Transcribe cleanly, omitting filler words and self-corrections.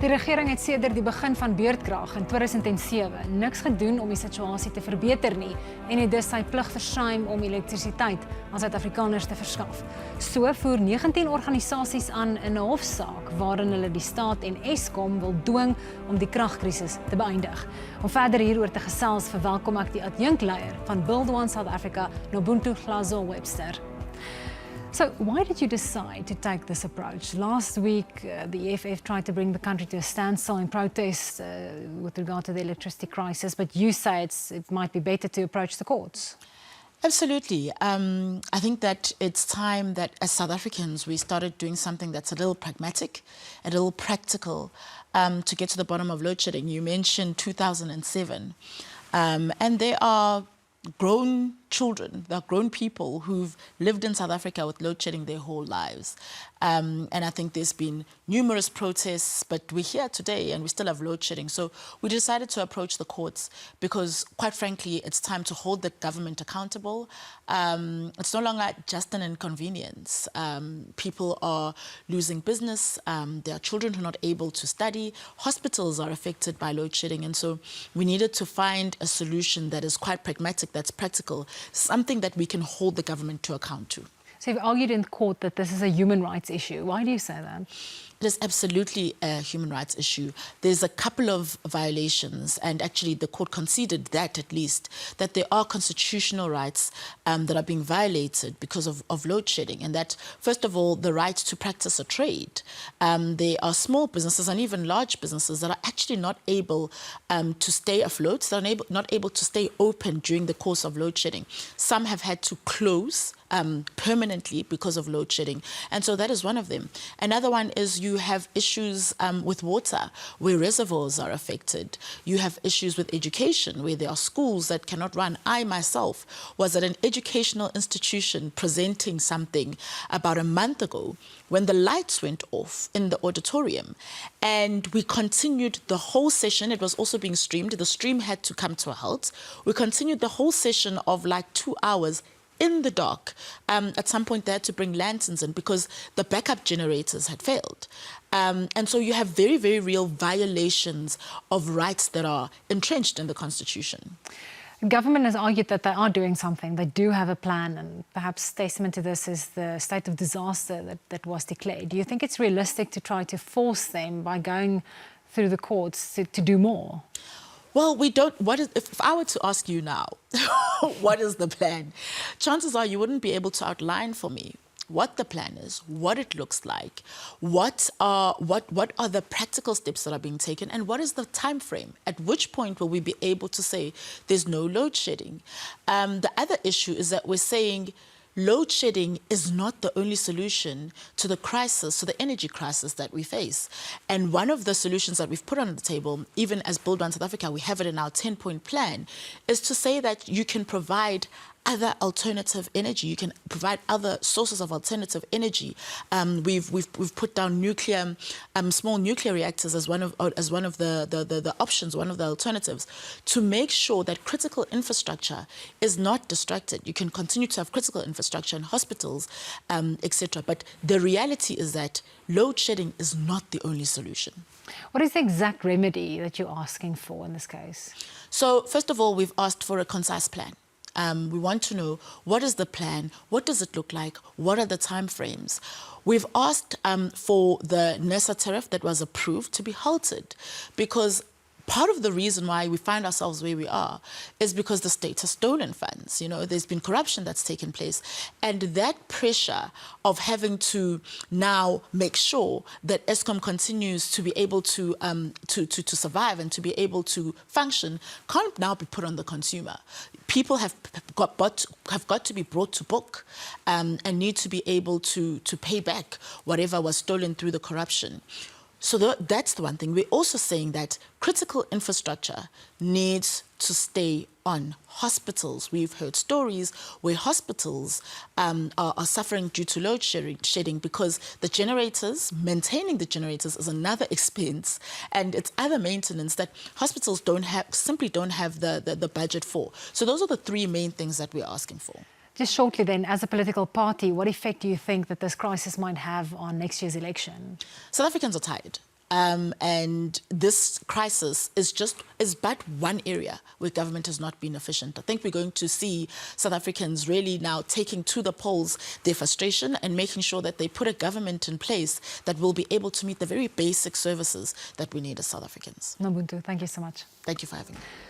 Die regering het sedert die begin van beurtkrag in 2007 niks gedoen om die situasie te verbeter nie en het dus sy plig versuim om elektrisiteit aan Suid-Afrikaners te verskaf. So voer 19 organisasies aan in 'n hofsaak waarin hulle die staat en Eskom wil dwing om die kragkrisis te beëindig. Om verder hieroor te gesels, verwelkom ek die adjunkleier van Build One South Africa, Nobuntu Hlazo-Webster. So, why did you decide to take this approach? Last week, the EFF tried to bring the country to a standstill in protest with regard to the electricity crisis, but you say it might be better to approach the courts. Absolutely. I think that it's time that as South Africans we started doing something that's a little pragmatic, a little practical, to get to the bottom of load shedding. You mentioned 2007, and there are grown children, there are grown people who've lived in South Africa with load shedding their whole lives. And I think there's been numerous protests, but we're here today and we still have load shedding. So we decided to approach the courts because, quite frankly, it's time to hold the government accountable. It's no longer just an inconvenience. People are losing business. There are children who are not able to study. Hospitals are affected by load shedding. And so we needed to find a solution that is quite pragmatic, that's practical, something that we can hold the government to account to. So you've argued in court that this is a human rights issue. Why do you say that? It is absolutely a human rights issue. There's a couple of violations, and actually the court conceded that, at least, that there are constitutional rights that are being violated because of load shedding, and that, first of all, the right to practice a trade. There are small businesses and even large businesses that are actually not able to stay afloat, that are not able to stay open during the course of load shedding. Some have had to close permanently because of load shedding. And so that is one of them. Another one is you have issues with water, where reservoirs are affected. You have issues with education, where there are schools that cannot run. I myself was at an educational institution presenting something about a month ago when the lights went off in the auditorium. And we continued the whole session. It was also being streamed. The stream had to come to a halt. We continued the whole session of like 2 hours in the dark. At some point they had to bring lanterns in because the backup generators had failed. And so you have very, very real violations of rights that are entrenched in the Constitution. Government has argued that they are doing something. They do have a plan, and perhaps testament to this is the state of disaster that was declared. Do you think it's realistic to try to force them by going through the courts to do more? Well, we don't. If I were to ask you now, what is the plan? Chances are you wouldn't be able to outline for me what the plan is, what it looks like, what are the practical steps that are being taken, and what is the time frame? At which point will we be able to say there's no load shedding? The other issue is that we're saying load shedding is not the only solution to the crisis, to the energy crisis that we face. And one of the solutions that we've put on the table, even as Build One South Africa, we have it in our 10-point plan, is to say that you can provide other alternative energy. You can provide other sources of alternative energy. We've put down nuclear, small nuclear reactors as one of the options, one of the alternatives, to make sure that critical infrastructure is not distracted. You can continue to have critical infrastructure in hospitals, etc. But the reality is that load shedding is not the only solution. What is the exact remedy that you're asking for in this case? So, first of all, we've asked for a concise plan. We want to know what is the plan, what does it look like, what are the time frames. We've asked for the NERSA tariff that was approved to be halted, because part of the reason why we find ourselves where we are is because the state has stolen funds. You know, there's been corruption that's taken place, and that pressure of having to now make sure that Eskom continues to be able to survive and to be able to function can't now be put on the consumer. People have got to be brought to book and need to be able to pay back whatever was stolen through the corruption. So that's the one thing. We're also saying that critical infrastructure needs to stay on. Hospitals, we've heard stories where hospitals are suffering due to load shedding because the generators, maintaining the generators is another expense, and it's other maintenance that hospitals simply don't have the budget for. So those are the three main things that we're asking for. Just shortly then, as a political party, what effect do you think that this crisis might have on next year's election? South Africans are tired. And this crisis is but one area where government has not been efficient. I think we're going to see South Africans really now taking to the polls their frustration and making sure that they put a government in place that will be able to meet the very basic services that we need as South Africans. Nobuntu, thank you so much. Thank you for having me.